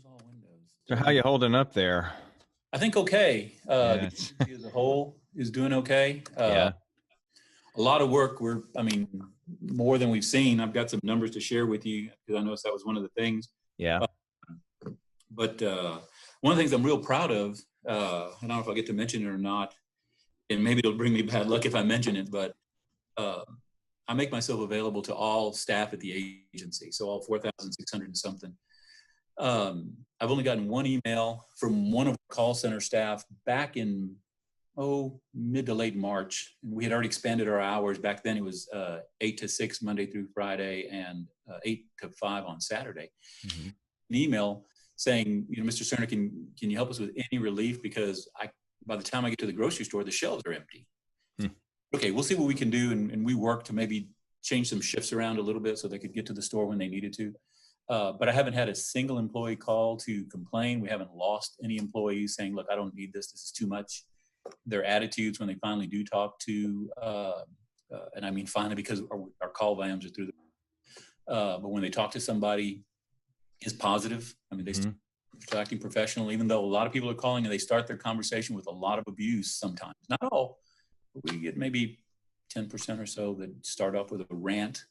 Close all windows. So how you holding up there? I think okay. The Yes. agency as a whole is doing okay. Yeah. A lot of work. More than we've seen. I've got some numbers to share with you because I noticed that was one of the things. Yeah. But one of the things I'm real proud of, I don't know if I'll get to mention it or not, and maybe it'll bring me bad luck if I mention it, but I make myself available to all staff at the agency, so all 4,600 and something. I've only gotten one email from one of our call center staff back in mid to late March. And we had already expanded our hours. Back then it was 8 to 6 Monday through Friday and 8 to 5 on Saturday. Mm-hmm. An email saying, Mr. Serna, can you help us with any relief? Because by the time I get to the grocery store, the shelves are empty. Okay, we'll see what we can do. And we worked to maybe change some shifts around a little bit so they could get to the store when they needed to. But I haven't had a single employee call to complain. We haven't lost any employees saying, look, I don't need this. This is too much. Their attitudes when they finally do talk to, and I mean finally because our call volumes are through but when they talk to somebody is positive. I mean, they start acting professional, even though a lot of people are calling and they start their conversation with a lot of abuse sometimes. Not all, but we get maybe 10% or so that start off with a rant.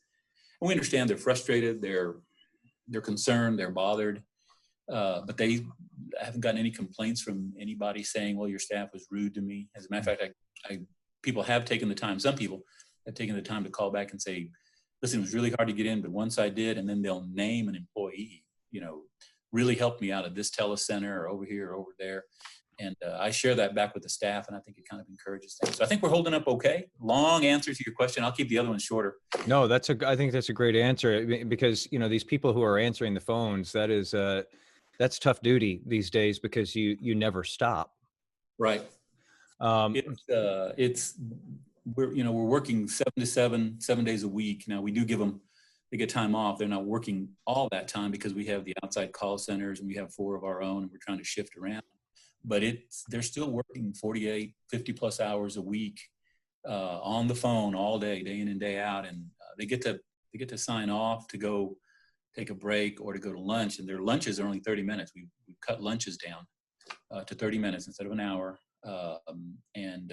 And we understand they're frustrated, they're concerned, they're bothered, but they haven't gotten any complaints from anybody saying, well, your staff was rude to me. As a matter of fact, people have taken the time, some people have taken the time to call back and say, listen, it was really hard to get in, but once I did, and then they'll name an employee, really helped me out at this telecenter or over here or over there. And I share that back with the staff, and I think it kind of encourages things. So I think we're holding up okay. Long answer to your question. I'll keep the other one shorter. No, I think that's a great answer because, these people who are answering the phones, that's tough duty these days because you never stop. Right. We're working 7 to 7 days a week. Now we do they get time off. They're not working all that time because we have the outside call centers and we have 4 of our own and we're trying to shift around. But they're still working 48, 50 plus hours a week on the phone all day in and day out. And they get to sign off to go take a break or to go to lunch. And their lunches are only 30 minutes. We cut lunches down to 30 minutes instead of an hour. When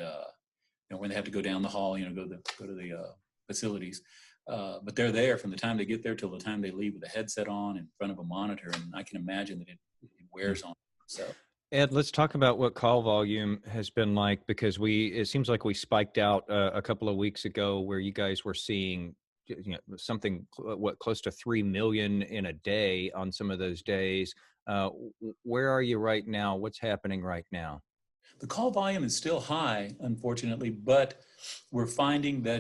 they have to go down the hall, go to the facilities. But they're there from the time they get there till the time they leave with a headset on in front of a monitor. And I can imagine that it wears on them. So. Ed, let's talk about what call volume has been like, because it seems like we spiked out a couple of weeks ago where you guys were seeing something, close to 3 million in a day on some of those days. Where are you right now? What's happening right now? The call volume is still high, unfortunately, but we're finding that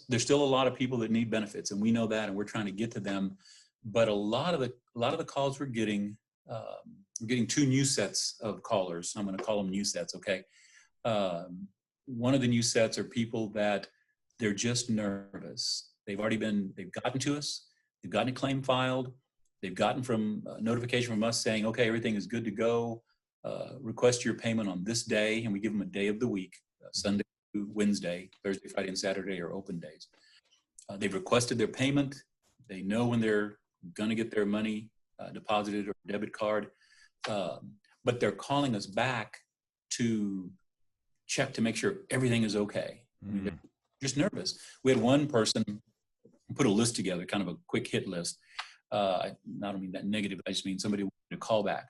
there's still a lot of people that need benefits, and we know that, and we're trying to get to them. But a lot of the calls we're getting 2 new sets of callers. I'm going to call them new sets, okay? One of the new sets are people that they're just nervous. They've gotten to us. They've gotten a claim filed. They've gotten from a notification from us saying, okay, everything is good to go. Request your payment on this day, and we give them a day of the week. Sunday, Wednesday, Thursday, Friday, and Saturday are open days. They've requested their payment. They know when they're going to get their money deposited or debit card. But they're calling us back to check to make sure everything is okay. I mean, they're just nervous. We had one person put a list together, kind of a quick hit list. I don't mean that negative. I just mean somebody wanted to call back.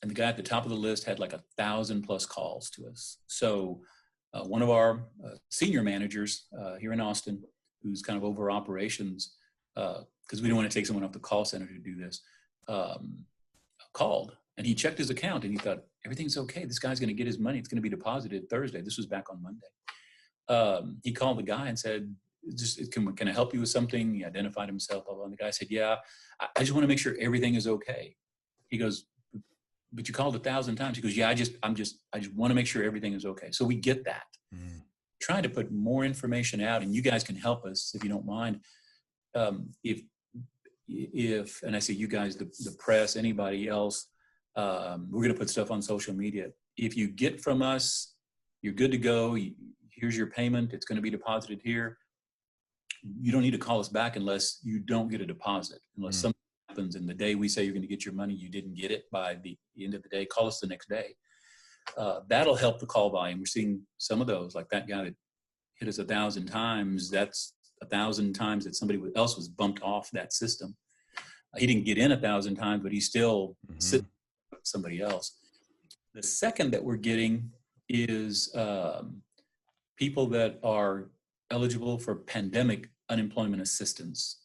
And the guy at the top of the list had like 1,000 plus calls to us. So one of our senior managers here in Austin, who's kind of over operations, because we don't want to take someone off the call center to do this, called, and he checked his account and he thought, everything's okay. This guy's going to get his money. It's going to be deposited Thursday. This was back on Monday. He called the guy and said, can I help you with something? He identified himself. And the guy said, yeah, I just want to make sure everything is okay. He goes, but you called 1,000 times. He goes, yeah, I just want to make sure everything is okay. So we get that. Trying to put more information out, and you guys can help us if you don't mind. If and I say you guys, the press, anybody else, we're going to put stuff on social media. If you get from us, you're good to go. Here's your payment. It's going to be deposited here. You don't need to call us back unless you don't get a deposit, unless something happens and the day we say you're going to get your money, you didn't get it by the end of the day, call us the next day. That'll help the call volume. We're seeing some of those, like that guy that hit us 1,000 times. That's 1,000 times that somebody else was bumped off that system. He didn't get in 1,000 times, but he's still sitting with somebody else. The second that we're getting is people that are eligible for pandemic unemployment assistance.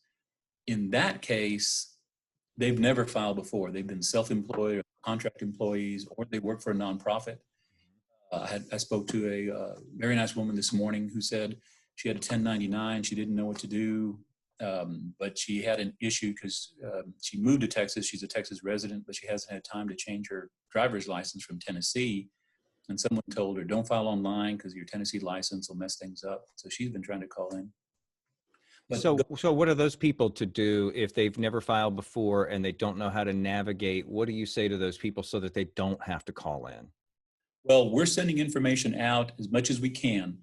In that case, they've never filed before. They've been self-employed or contract employees, or they work for a nonprofit. I spoke to a very nice woman this morning who said she had a 1099. She didn't know what to do, but she had an issue because she moved to Texas. She's a Texas resident, but she hasn't had time to change her driver's license from Tennessee. And someone told her, don't file online because your Tennessee license will mess things up. So she's been trying to call in. But so what are those people to do if they've never filed before and they don't know how to navigate? What do you say to those people so that they don't have to call in? Well, we're sending information out as much as we can.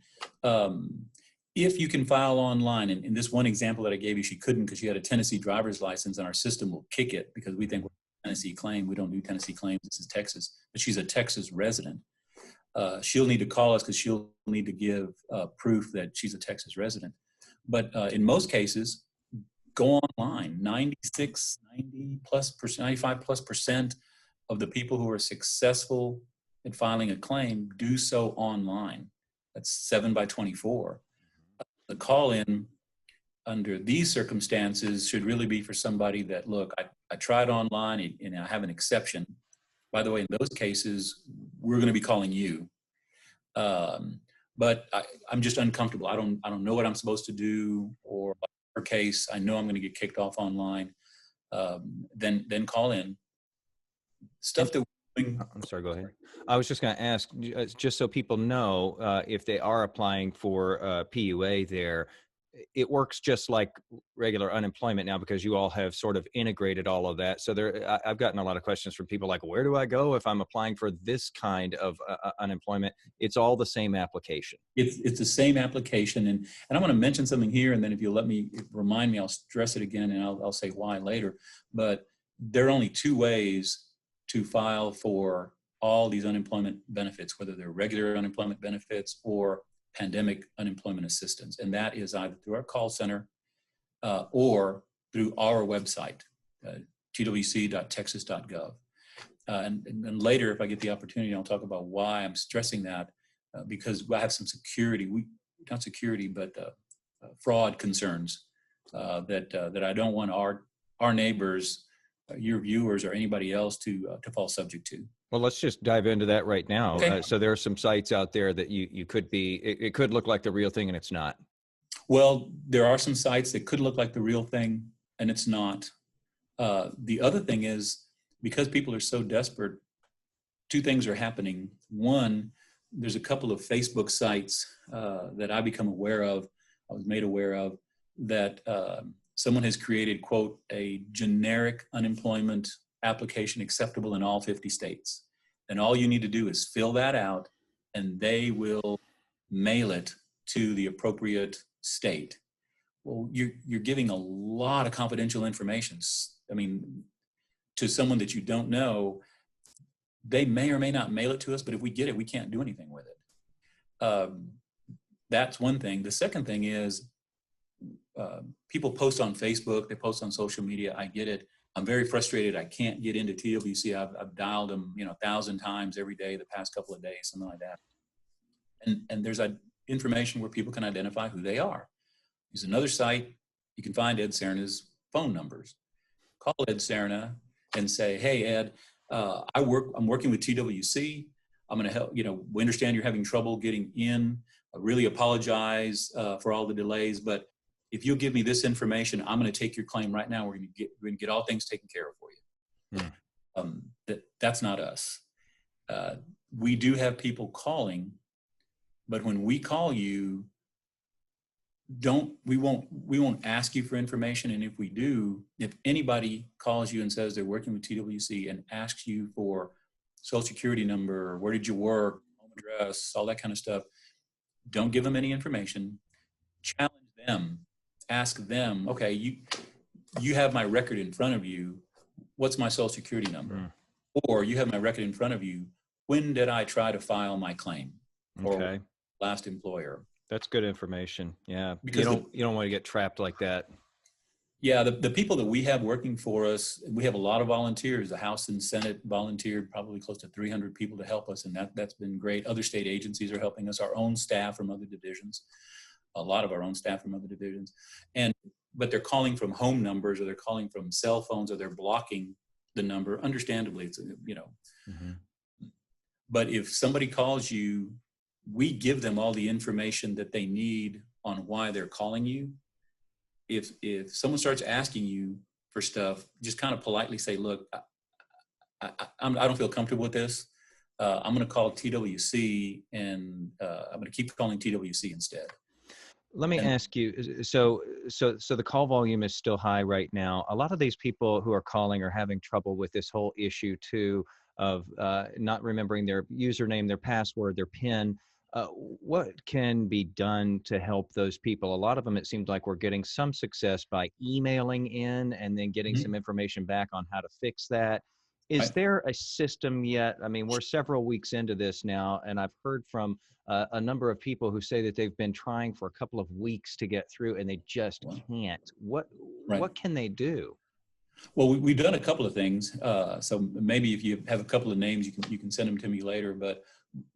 If you can file online, and in this one example that I gave you, she couldn't because she had a Tennessee driver's license, and our system will kick it because we think we're a Tennessee claim. We don't do Tennessee claims. This is Texas, but she's a Texas resident. She'll need to call us because she'll need to give proof that she's a Texas resident. But in most cases, go online. 96, 90 plus percent, 95 plus percent of the people who are successful in filing a claim do so online. That's 7 by 24. The call-in under these circumstances should really be for somebody that, look, I tried online and I have an exception. By the way, in those cases, we're going to be calling you. But I'm just uncomfortable. I don't know what I'm supposed to do, or in her case, I know I'm going to get kicked off online. Then call in. Stuff that we're doing. I'm sorry, go ahead. I was just going to ask, just so people know, if they are applying for PUA there, it works just like regular unemployment now because you all have sort of integrated all of that. So I've gotten a lot of questions from people like, where do I go if I'm applying for this kind of unemployment? It's all the same application. It's the same application. And I want to mention something here, and then if you'll let me remind me, I'll stress it again, and I'll say why later. But there are only two ways to file for all these unemployment benefits, whether they're regular unemployment benefits or pandemic unemployment assistance. And that is either through our call center or through our website, twc.texas.gov. And later, if I get the opportunity, I'll talk about why I'm stressing that, because I have some fraud concerns that I don't want our neighbors, your viewers, or anybody else to fall subject to. Well, let's just dive into that right now. Okay. So there are some sites out there that you could be, it could look like the real thing and it's not. Well, there are some sites that could look like the real thing and it's not. The other thing is, because people are so desperate, two things are happening. One, there's a couple of Facebook sites that I was made aware of, that someone has created, quote, a generic unemployment application acceptable in all 50 states. And all you need to do is fill that out and they will mail it to the appropriate state. Well, you're giving a lot of confidential information. I mean, to someone that you don't know. They may or may not mail it to us, but if we get it, we can't do anything with it. That's one thing. The second thing is, people post on Facebook, they post on social media. I get it. I'm very frustrated. I can't get into TWC. I've dialed them, 1,000 times every day the past couple of days, something like that. And there's information where people can identify who they are. There's another site. You can find Ed Serna's phone numbers. Call Ed Serna and say, hey, Ed, I'm working with TWC. I'm going to help. We understand you're having trouble getting in. I really apologize for all the delays, but if you'll give me this information, I'm going to take your claim right now. We're going to get all things taken care of for you. That's not us. We do have people calling, but when we call you, we won't ask you for information. And if we do, if anybody calls you and says they're working with TWC and asks you for social security number, where did you work, home address, all that kind of stuff, don't give them any information. Challenge them. Ask them, okay, you have my record in front of you. What's my social security number? Mm. Or you have my record in front of you. When did I try to file my claim for Okay. last employer? That's good information. Yeah. Because You don't want to get trapped like that. yeah, the people that we have working for us, we have a lot of volunteers. The House and Senate volunteered probably close to 300 people to help us, and that's been great. Other state agencies are helping us, our own staff from other divisions, a lot of our own staff from other divisions. But they're calling from home numbers, or they're calling from cell phones, or they're blocking the number. Understandably, it's, Mm-hmm. but if somebody calls you, we give them all the information that they need on why they're calling you. If someone starts asking you for stuff, just kind of politely say, look, I don't feel comfortable with this. I'm going to call TWC, and I'm going to keep calling TWC instead. Let me And ask you, so the call volume is still high right now. A lot of these people who are calling are having trouble with this whole issue too, of not remembering their username, their password, their PIN. What can be done to help those people? A lot of them, it seems like we're getting some success by emailing in and then getting some information back on how to fix that. Is right, there a system yet? I mean, we're several weeks into this now, and I've heard from a number of people who say that they've been trying for a couple of weeks to get through and they just well, can't. right. What can they do? Well, we've done a couple of things. So maybe if you have a couple of names, you can send them to me later. But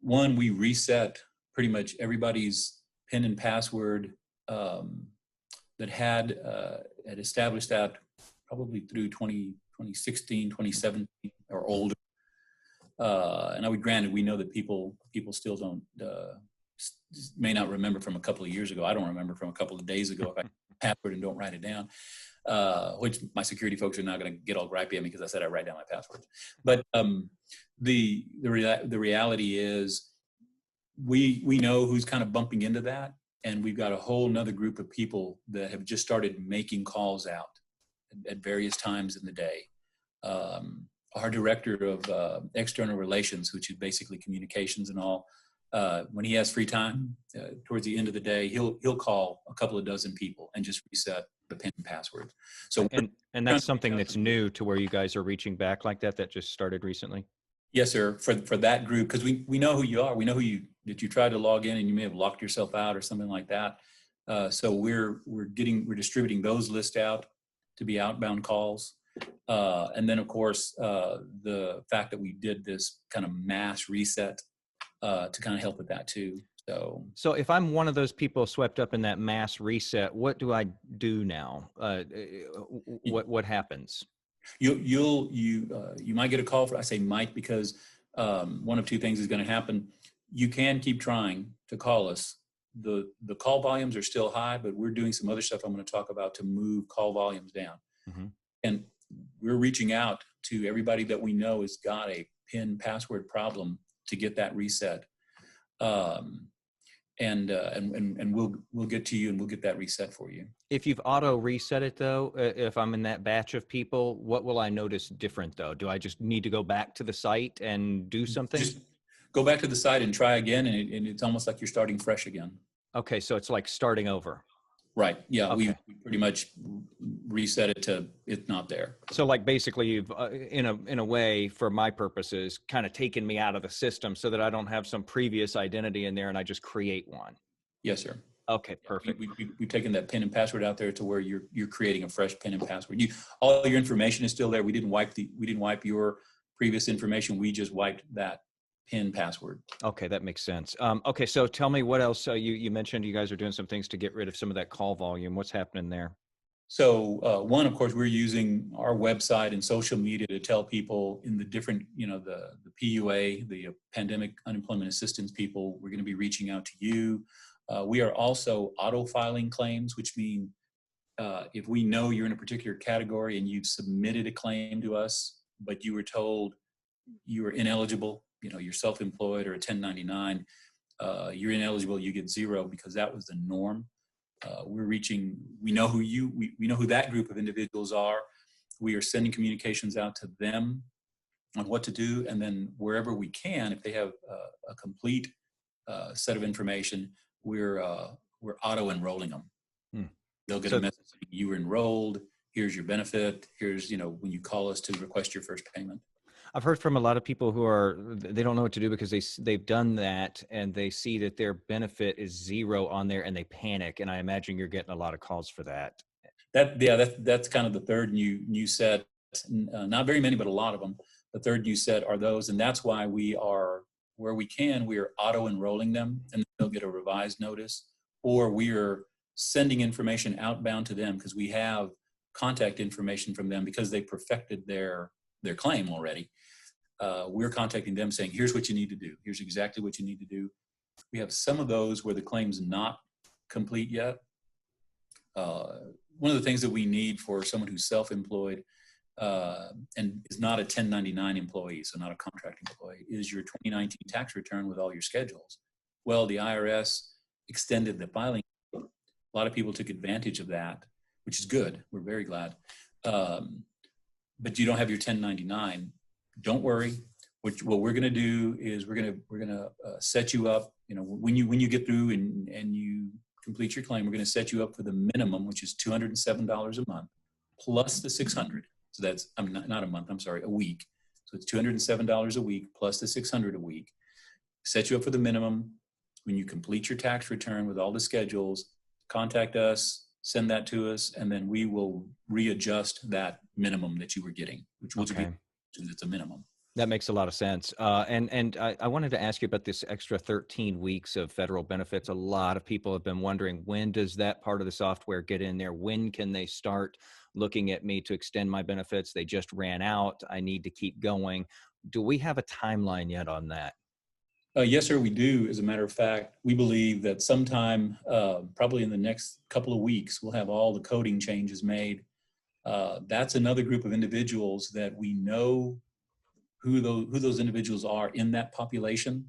one, we reset pretty much everybody's PIN and password that had established that probably through 2016, 2017 or older. And I would granted, we know that people still don't may not remember from a couple of years ago. I don't remember from a couple of days ago if I password and don't write it down. Which my security folks are now going to get all gripey at me because I said I write down my passwords. But the reality is we know who's kind of bumping into that, and we've got a whole nother group of people that have just started making calls out at various times in the day. Our director of external relations, which is basically communications and all, when he has free time towards the end of the day, he'll call a couple of dozen people and just reset the PIN and password. So And that's something that's new to where you guys are reaching back like that just started recently? yes, sir, for that group, because we know who you are. We know that you tried to log in and you may have locked yourself out or something like that. So we're distributing those lists out to be outbound calls. And then, of course, the fact that we did this kind of mass reset to kind of help with that too. So if I'm one of those people swept up in that mass reset, what do I do now? What happens? You might get a call I say might because one of two things is going to happen. You can keep trying to call us. The call volumes are still high, but we're doing some other stuff I'm going to talk about to move call volumes down. Mm-hmm. And we're reaching out to everybody that we know has got a PIN password problem to get that reset. And we'll get to you and we'll get that reset for you. If you've auto reset it though, if I'm in that batch of people, what will I notice different though? Do I just need to go back to the site and do something? Just go back to the site and try again, and it's almost like you're starting fresh again. Okay, so it's like starting over. Right. Yeah, okay. we pretty much reset it to it's not there. So like basically you've in a way, for my purposes, kind of taken me out of the system so that I don't have some previous identity in there and I just create one. Yes, sir. Okay, perfect. We've taken that PIN and password out there to where you're creating a fresh PIN and password. All your information is still there. We didn't wipe your previous information. We just wiped that PIN password. Okay, that makes sense. Okay, so tell me what else. You mentioned you guys are doing some things to get rid of some of that call volume. What's happening there? So one, of course, we're using our website and social media to tell people in the different, the PUA, the Pandemic Unemployment Assistance people, we're going to be reaching out to you. We are also auto-filing claims, which mean if we know you're in a particular category and you've submitted a claim to us, but you were told you were ineligible, you're self-employed or a 1099, you're ineligible, you get zero because that was the norm. We know who that group of individuals are. We are sending communications out to them on what to do. And then wherever we can, if they have a complete set of information, we're auto enrolling them. They'll get a message saying you were enrolled, here's your benefit, here's, when you call us to request your first payment. I've heard from a lot of people they don't know what to do because they've done that and they see that their benefit is zero on there and they panic. And I imagine you're getting a lot of calls for that. That's kind of the third new set. Not very many, but a lot of them. The third new set are those, and that's why we are, where we are auto enrolling them, and they'll get a revised notice, or we are sending information outbound to them because we have contact information from them because they perfected their claim already. We're contacting them saying, here's what you need to do. Here's exactly what you need to do. We have some of those where the claim's not complete yet. One of the things that we need for someone who's self-employed and is not a 1099 employee, so not a contracting employee, is your 2019 tax return with all your schedules. Well, the IRS extended the filing. A lot of people took advantage of that, which is good. We're very glad. But you don't have your 1099. Don't worry. What we're going to do is we're going to set you up. When you get through and you complete your claim, we're going to set you up for the minimum, which is $207 a month, plus the $600. So that's not a month. I'm sorry, a week. So it's $207 a week plus the $600 a week. Set you up for the minimum. When you complete your tax return with all the schedules, contact us, send that to us, and then we will readjust that minimum that you were getting, which will be, it's a minimum. That makes a lot of sense. And I wanted to ask you about this extra 13 weeks of federal benefits. A lot of people have been wondering, when does that part of the software get in there? When can they start looking at me to extend my benefits? They just ran out. I need to keep going. Do we have a timeline yet on that? Yes, sir, we do. As a matter of fact, we believe that sometime, probably in the next couple of weeks, we'll have all the coding changes made. That's another group of individuals that we know who those individuals are in that population,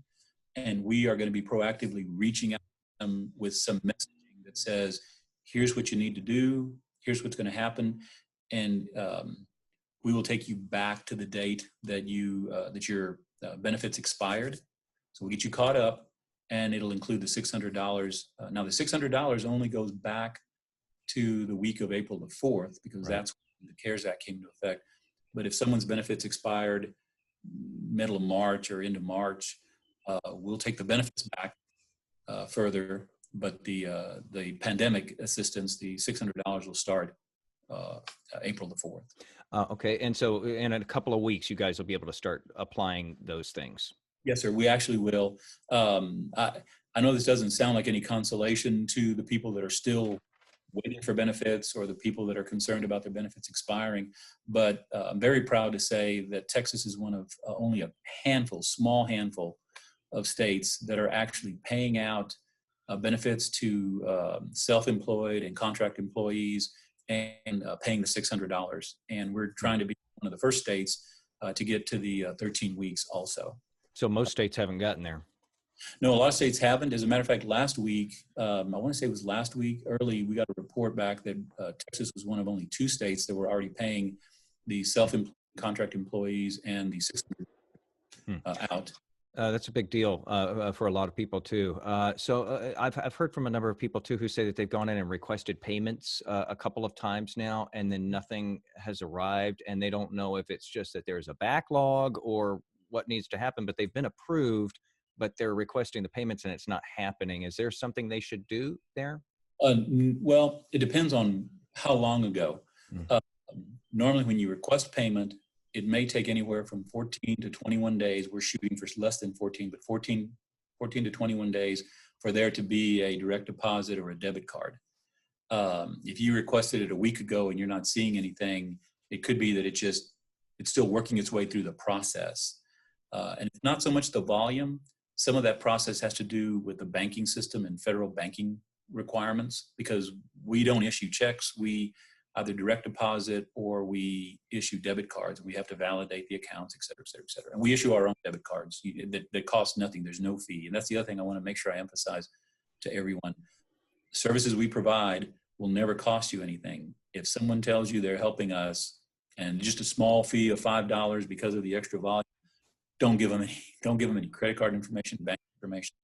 and we are going to be proactively reaching out to them with some messaging that says, here's what you need to do, here's what's going to happen, and we will take you back to the date that your benefits expired. So we'll get you caught up, and it'll include the $600. Now the $600 only goes back to the week of April the 4th, because that's when the CARES Act came into effect. But if someone's benefits expired middle of March or into March, we'll take the benefits back further. But the pandemic assistance, the $600 will start April the 4th. Okay, and so in a couple of weeks, you guys will be able to start applying those things. Yes, sir. We actually will. I know this doesn't sound like any consolation to the people that are still waiting for benefits or the people that are concerned about their benefits expiring, but I'm very proud to say that Texas is one of only a small handful of states that are actually paying out benefits to self-employed and contract employees and paying the $600. And we're trying to be one of the first states to get to the 13 weeks also. So most states haven't gotten there. No, a lot of states haven't. As a matter of fact, last week, I want to say it was last week early, we got a report back that Texas was one of only 2 states that were already paying the self-employed contract employees and the $600 out. That's a big deal for a lot of people too. So I've heard from a number of people too who say that they've gone in and requested payments a couple of times now, and then nothing has arrived, and they don't know if it's just that there's a backlog or what needs to happen, but they've been approved, but they're requesting the payments and it's not happening. Is there something they should do there? Well, it depends on how long ago. Normally when you request payment, it may take anywhere from 14 to 21 days. We're shooting for less than 14, but 14 to 21 days for there to be a direct deposit or a debit card. If you requested it a week ago and you're not seeing anything, it could be that it's still working its way through the process. And it's not so much the volume. Some of that process has to do with the banking system and federal banking requirements, because we don't issue checks. We either direct deposit or we issue debit cards. We have to validate the accounts, et cetera, et cetera, et cetera. And we issue our own debit cards that cost nothing. There's no fee. And that's the other thing I want to make sure I emphasize to everyone. Services we provide will never cost you anything. If someone tells you they're helping us and just a small fee of $5 because of the extra volume, don't give them any credit card information, bank information.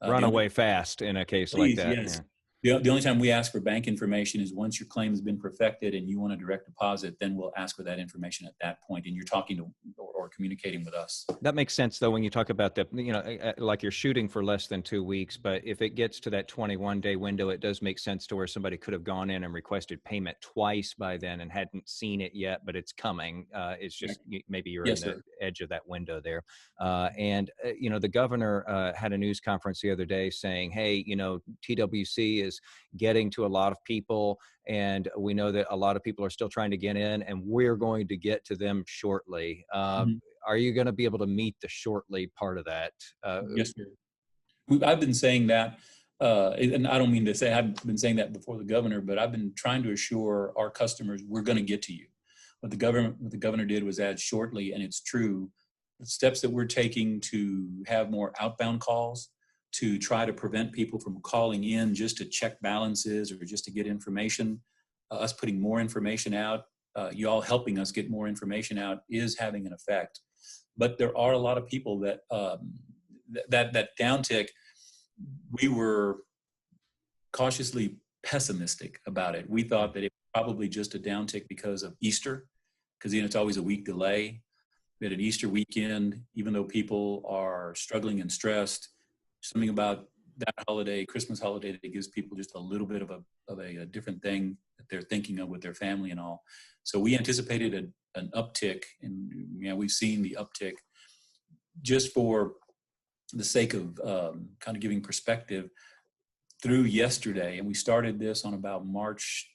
Run away fast in a case like that. Yes. The only time we ask for bank information is once your claim has been perfected and you want a direct deposit, then we'll ask for that information at that point, and you're talking to or communicating with us. That makes sense, though, when you talk about the, like you're shooting for less than 2 weeks, but if it gets to that 21-day window, it does make sense to where somebody could have gone in and requested payment twice by then and hadn't seen it yet, but it's coming. It's just maybe you're Yes, in the sir. edge of that window there. The governor had a news conference the other day saying, hey, TWC is getting to a lot of people, and we know that a lot of people are still trying to get in, and we're going to get to them shortly. Mhm. Are you going to be able to meet the shortly part of that? Yes, sir. I've been saying that, and I don't mean to say I've been saying that before the governor, but I've been trying to assure our customers we're going to get to you. What the governor did was add shortly, and it's true. The steps that we're taking to have more outbound calls, to try to prevent people from calling in just to check balances or just to get information, us putting more information out, y'all helping us get more information out is having an effect. But there are a lot of people that that downtick, we were cautiously pessimistic about it. We thought that it was probably just a downtick because of Easter, because it's always a week delay. We had an Easter weekend, even though people are struggling and stressed, something about that holiday, Christmas holiday, that gives people just a little bit of a different thing that they're thinking of with their family and all. So we anticipated an uptick, and we've seen the uptick. Just for the sake of kind of giving perspective, through yesterday, and we started this on about March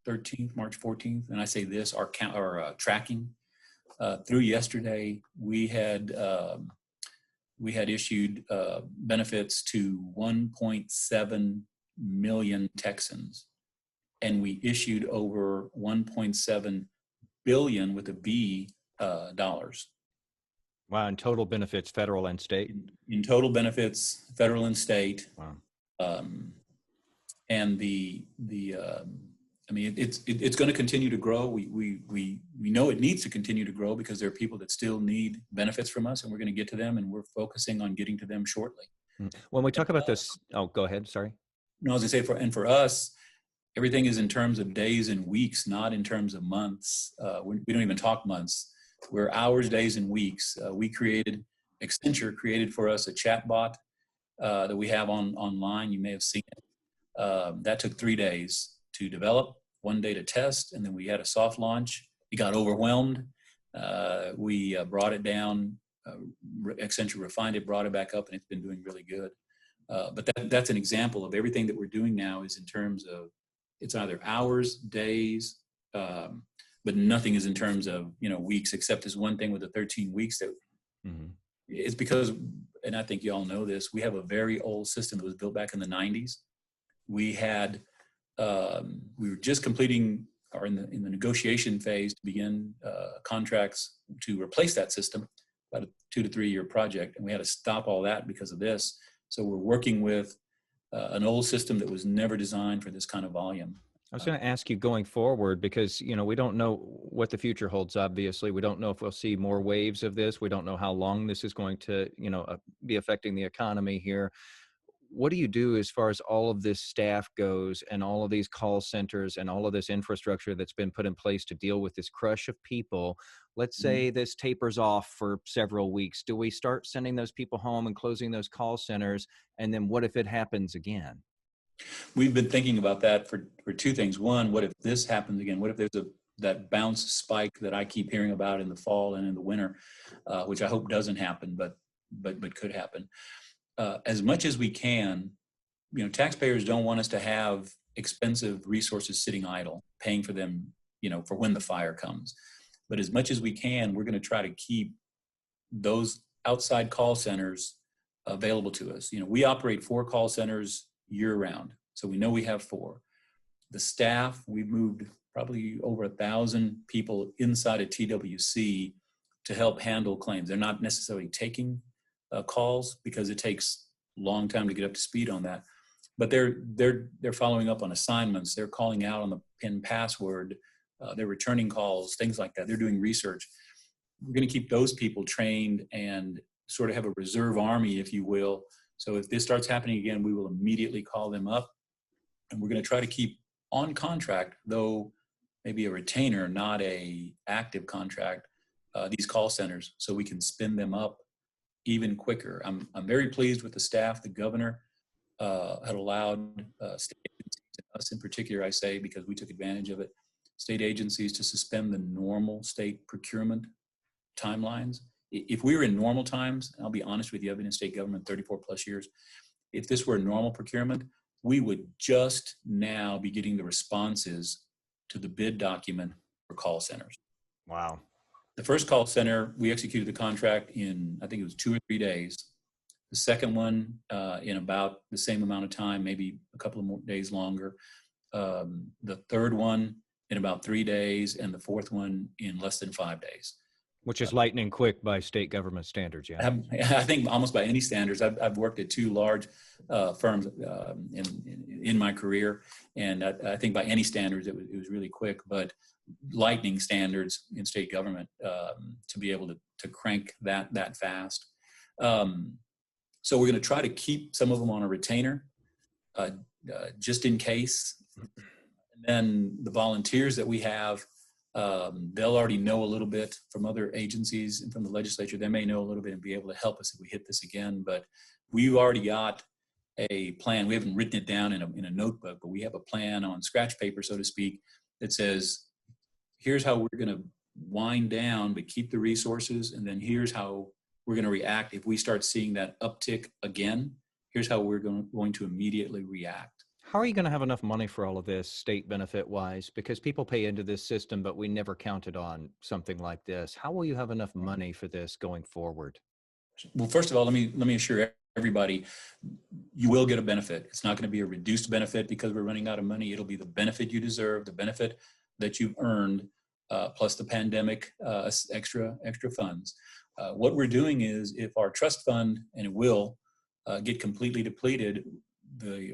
13th, March 14th, and I say this, our tracking, through yesterday, we had issued benefits to 1.7 million Texans, and we issued over 1.7 billion with a B dollars. Wow, and total benefits, federal and state? In total benefits, federal and state. Wow. And it's going to continue to grow. We know it needs to continue to grow because there are people that still need benefits from us, and we're going to get to them, and we're focusing on getting to them shortly. When we talk about this, go ahead. Sorry. No, I was going to say, for us, everything is in terms of days and weeks, not in terms of months. We don't even talk months. We're hours, days, and weeks. Accenture created for us a chat bot that we have online. You may have seen it. That took 3 days to develop, 1 day to test, and then we had a soft launch. It got overwhelmed. We brought it down. Accenture refined it, brought it back up, and it's been doing really good. But that's an example of everything that we're doing now is in terms of, it's either hours, days, but nothing is in terms of weeks, except this one thing with the 13 weeks that it's because, and I think you all know this, we have a very old system that was built back in the 90s. We were just completing or in the negotiation phase to begin contracts to replace that system, about a 2 to 3 year project, and we had to stop all that because of this. So we're working with an old system that was never designed for this kind of volume. I was going to ask you going forward, because, we don't know what the future holds, obviously. We don't know if we'll see more waves of this. We don't know how long this is going to, be affecting the economy here. What do you do as far as all of this staff goes and all of these call centers and all of this infrastructure that's been put in place to deal with this crush of people? Let's say this tapers off for several weeks. Do we start sending those people home and closing those call centers? And then what if it happens again? We've been thinking about that for two things. One, what if this happens again? What if there's that bounce spike that I keep hearing about in the fall and in the winter, which I hope doesn't happen, but could happen. As much as we can, taxpayers don't want us to have expensive resources sitting idle, paying for them, for when the fire comes. But as much as we can, we're going to try to keep those outside call centers available to us. We operate 4 call centers year round, so we know we have 4. The staff, we've moved probably over 1,000 people inside of TWC to help handle claims. They're not necessarily taking calls because it takes a long time to get up to speed on that, but they're following up on assignments. They're calling out on the PIN password. They're returning calls, things like that. They're doing research. We're going to keep those people trained and sort of have a reserve army, if you will. So if this starts happening again, we will immediately call them up And we're going to try to keep on contract, though maybe a retainer, not a active contract, these call centers, so we can spin them up even quicker. I'm very pleased with the staff. The governor had allowed state agencies, us in particular, I say, because we took advantage of it, state agencies to suspend the normal state procurement timelines. If we were in normal times, and I'll be honest with you, I've been in state government 34 plus years. If this were a normal procurement, we would just now be getting the responses to the bid document for call centers. Wow. The first call center, we executed the contract in, I think it was 2 or 3 days. The second one in about the same amount of time, maybe a couple of more days longer. The third one in about 3 days, and the fourth one in less than 5 days. Which is lightning quick by state government standards, yeah. I think almost by any standards. I've worked at 2 large firms in my career, and I think by any standards it was really quick. But lightning standards in state government to be able to crank that fast. So we're going to try to keep some of them on a retainer just in case. And then the volunteers that we have, they'll already know a little bit from other agencies and from the legislature. They may know a little bit and be able to help us if we hit this again. But we've already got a plan. We haven't written it down in a notebook, but we have a plan on scratch paper, so to speak, that says, here's how we're going to wind down, but keep the resources. And then here's how we're going to react if we start seeing that uptick again. Here's how we're going to immediately react. How are you going to have enough money for all of this, state benefit wise? Because people pay into this system, but we never counted on something like this. How will you have enough money for this going forward? Well, first of all, let me assure everybody, you will get a benefit. It's not going to be a reduced benefit because we're running out of money. It'll be the benefit you deserve, the benefit that you've earned, plus the pandemic extra funds. What we're doing is, if our trust fund, and it will get completely depleted,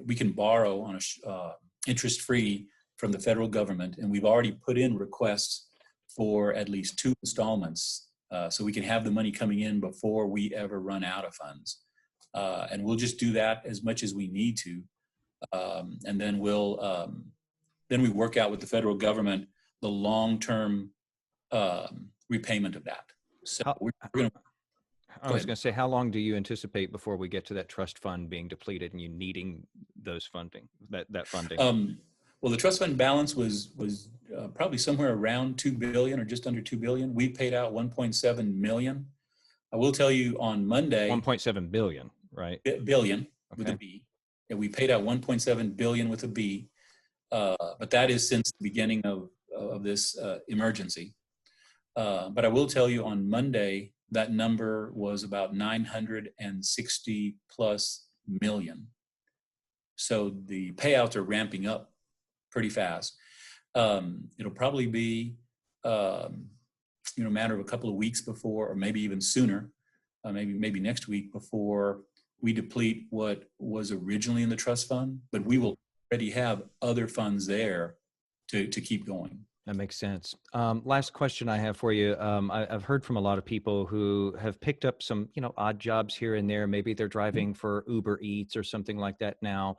we can borrow on a interest-free from the federal government, and we've already put in requests for at least 2 installments, so we can have the money coming in before we ever run out of funds. And we'll just do that as much as we need to, and then we work out with the federal government the long-term repayment of that. So we're going to. I was going to say, how long do you anticipate before we get to that trust fund being depleted and you needing those funding, that funding? Well, the trust fund balance was probably somewhere around $2 billion or just under $2 billion. We paid out $1.7 million. I will tell you on Monday. 1.7 billion, right? Billion with a B. And we paid out 1.7 billion with a B. But that is since the beginning of this emergency. But I will tell you on Monday, that number was about 960 plus million. So the payouts are ramping up pretty fast. It'll probably be a matter of a couple of weeks before, or maybe even sooner, maybe next week, before we deplete what was originally in the trust fund. But we will already have other funds there to keep going. That makes sense. Last question I have for you. I've heard from a lot of people who have picked up some, odd jobs here and there. Maybe they're driving for Uber Eats or something like that now,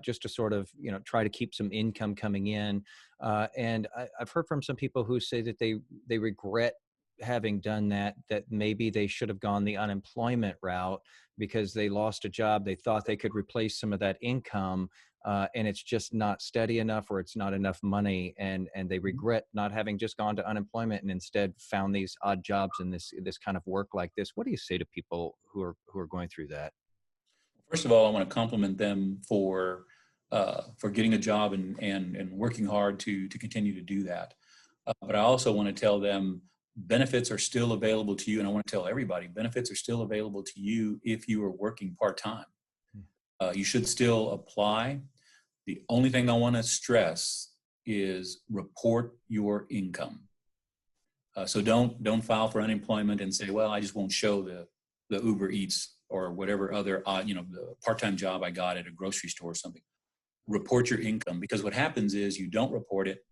just to sort of, try to keep some income coming in. And I've heard from some people who say that they regret having done that maybe they should have gone the unemployment route because they lost a job. They thought they could replace some of that income. And it's just not steady enough, or it's not enough money, and they regret not having just gone to unemployment and instead found these odd jobs in this kind of work like this. What do you say to people who are going through that? First of all, I want to compliment them for getting a job and working hard to continue to do that. But I also want to tell them benefits are still available to you, and I want to tell everybody benefits are still available to you if you are working part-time. You should still apply. The only thing I want to stress is report your income. So don't file for unemployment and say, well, I just won't show the Uber Eats or whatever other, the part-time job I got at a grocery store or something. Report your income, because what happens is you don't report it.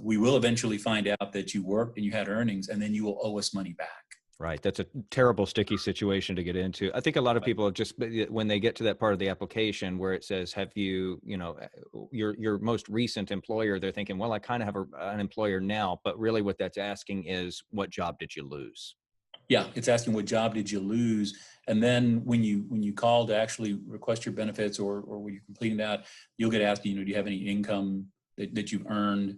We will eventually find out that you worked and you had earnings, and then you will owe us money back. Right. That's a terrible sticky situation to get into. I think a lot of people just when they get to that part of the application where it says, have you, your most recent employer, they're thinking, well, I kind of have an employer now, but really what that's asking is, what job did you lose? Yeah, it's asking what job did you lose, and then when you call to actually request your benefits or when you're completing that, you'll get asked, do you have any income that you've earned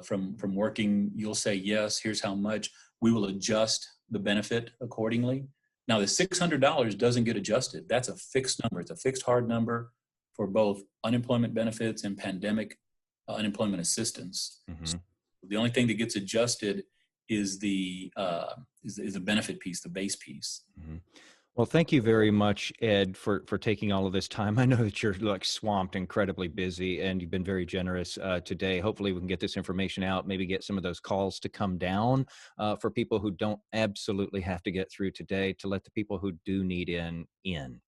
from working? You'll say yes. Here's how much. We will adjust the benefit accordingly. Now the $600 doesn't get adjusted. That's a fixed number. It's a fixed hard number for both unemployment benefits and pandemic unemployment assistance. Hmm. So the only thing that gets adjusted is the benefit piece, the base piece. Hmm. Well, thank you very much, Ed, for taking all of this time. I know that you're like swamped, incredibly busy, and you've been very generous today. Hopefully, we can get this information out, maybe get some of those calls to come down for people who don't absolutely have to get through today, to let the people who do need in.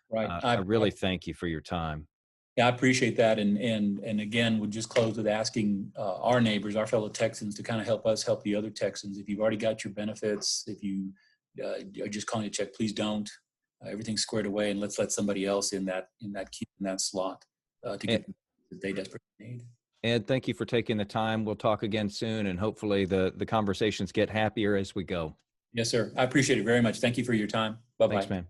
Right. I really thank you for your time. Yeah, I appreciate that, and again, we'll just close with asking our neighbors, our fellow Texans, to kind of help us help the other Texans. If you've already got your benefits, if you are just calling to check, please don't. Everything's squared away, and let's let somebody else in that queue, in that slot to Ed, get that they desperately need. Ed, thank you for taking the time. We'll talk again soon, and hopefully the conversations get happier as we go. Yes, sir. I appreciate it very much. Thank you for your time. Bye Thanks, bye. man.